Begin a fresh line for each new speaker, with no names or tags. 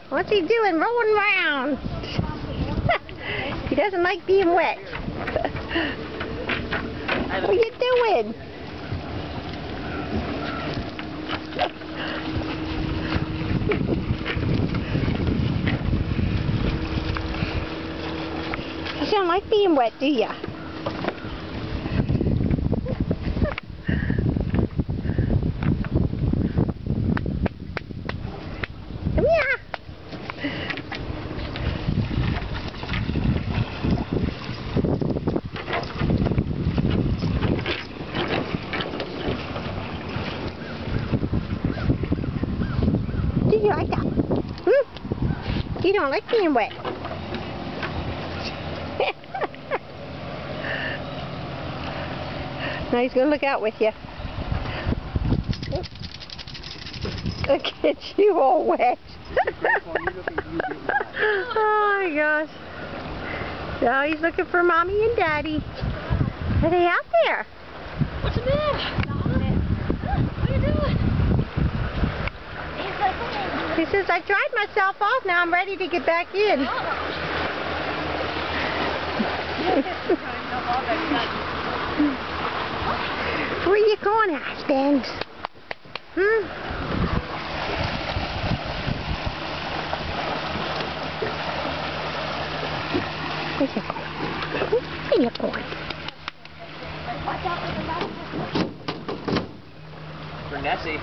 What's he doing? Rolling around. He doesn't like being wet. What are you doing? You don't like being wet, do ya? Come here. Do you like that? You don't like being wet. Now he's going to look out with you. Look at you all wet. Oh my gosh. Now he's looking for Mommy and Daddy. Are they out there?
What's the matter? What are you doing?
He says, I dried myself off, now I'm ready to get back in. Where are you going, husband? Where you going?
For Nessie.